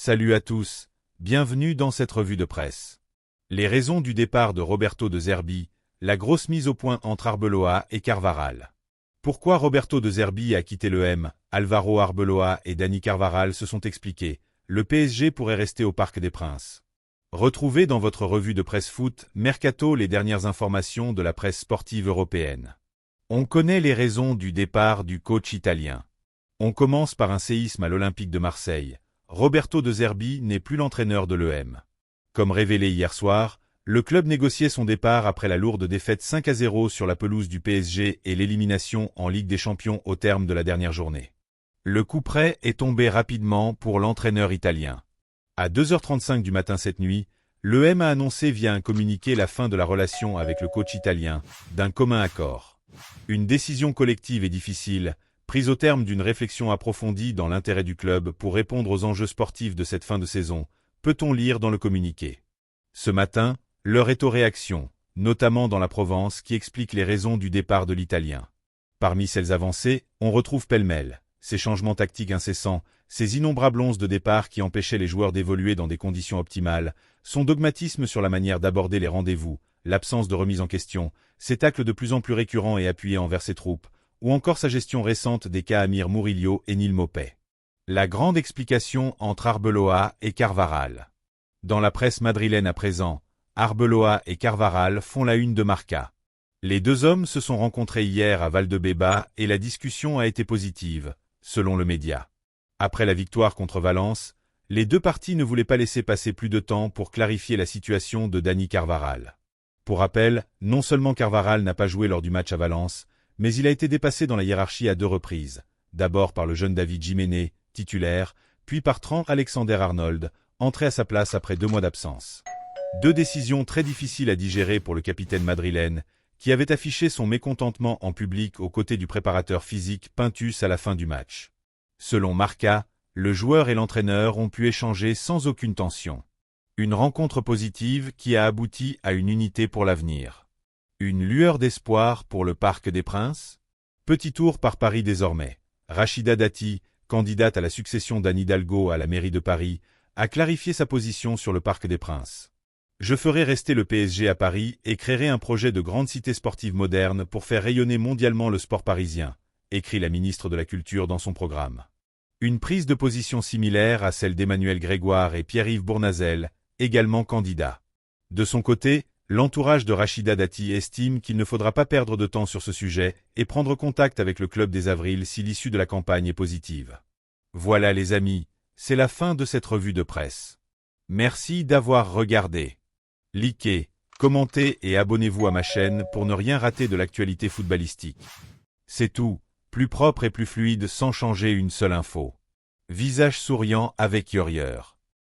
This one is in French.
Salut à tous, bienvenue dans cette revue de presse. Les raisons du départ de Roberto De Zerbi, la grosse mise au point entre Arbeloa et Carvaral. Pourquoi Roberto De Zerbi a quitté l'EM, Alvaro Arbeloa et Dani Carvaral se sont expliqués, le PSG pourrait rester au Parc des Princes. Retrouvez dans votre revue de presse foot, Mercato les dernières informations de la presse sportive européenne. On connaît les raisons du départ du coach italien. On commence par un séisme à l'Olympique de Marseille. Roberto De Zerbi n'est plus l'entraîneur de l'EM. Comme révélé hier soir, le club négociait son départ après la lourde défaite 5-0 sur la pelouse du PSG et l'élimination en Ligue des Champions au terme de la dernière journée. Le coup près est tombé rapidement pour l'entraîneur italien. À 2h35 du matin cette nuit, l'EM a annoncé via un communiqué la fin de la relation avec le coach italien, d'un commun accord. Une décision collective et difficile, prise au terme d'une réflexion approfondie dans l'intérêt du club pour répondre aux enjeux sportifs de cette fin de saison, peut-on lire dans le communiqué. Ce matin, l'heure est aux réactions, notamment dans la Provence qui explique les raisons du départ de l'Italien. Parmi celles avancées, on retrouve pêle-mêle ces changements tactiques incessants, ces innombrables onces de départ qui empêchaient les joueurs d'évoluer dans des conditions optimales, son dogmatisme sur la manière d'aborder les rendez-vous, l'absence de remise en question, ses tacles de plus en plus récurrents et appuyés envers ses troupes, ou encore sa gestion récente des cas Amir Murillo et Neil Maupay. La grande explication entre Arbeloa et Carvaral. Dans la presse madrilène à présent, Arbeloa et Carvaral font la une de Marca. Les deux hommes se sont rencontrés hier à Valdebeba et la discussion a été positive, selon le média. Après la victoire contre Valence, les deux parties ne voulaient pas laisser passer plus de temps pour clarifier la situation de Dani Carvaral. Pour rappel, non seulement Carvaral n'a pas joué lors du match à Valence, mais il a été dépassé dans la hiérarchie à 2 reprises, d'abord par le jeune David Jiménez, titulaire, puis par Trent Alexander-Arnold, entré à sa place après 2 mois d'absence. 2 décisions très difficiles à digérer pour le capitaine madrilène, qui avait affiché son mécontentement en public aux côtés du préparateur physique Pintus à la fin du match. Selon Marca, le joueur et l'entraîneur ont pu échanger sans aucune tension. Une rencontre positive qui a abouti à une unité pour l'avenir. Une lueur d'espoir pour le Parc des Princes? Petit tour par Paris désormais. Rachida Dati, candidate à la succession d'Anne Hidalgo à la mairie de Paris, a clarifié sa position sur le Parc des Princes. Je ferai rester le PSG à Paris et créerai un projet de grande cité sportive moderne pour faire rayonner mondialement le sport parisien, écrit la ministre de la Culture dans son programme. Une prise de position similaire à celle d'Emmanuel Grégoire et Pierre-Yves Bournazel, également candidats. De son côté, l'entourage de Rachida Dati estime qu'il ne faudra pas perdre de temps sur ce sujet et prendre contact avec le club des Avrils si l'issue de la campagne est positive. Voilà les amis, c'est la fin de cette revue de presse. Merci d'avoir regardé. Likez, commentez et abonnez-vous à ma chaîne pour ne rien rater de l'actualité footballistique. C'est tout, plus propre et plus fluide sans changer une seule info. Visage souriant avec Yorieur.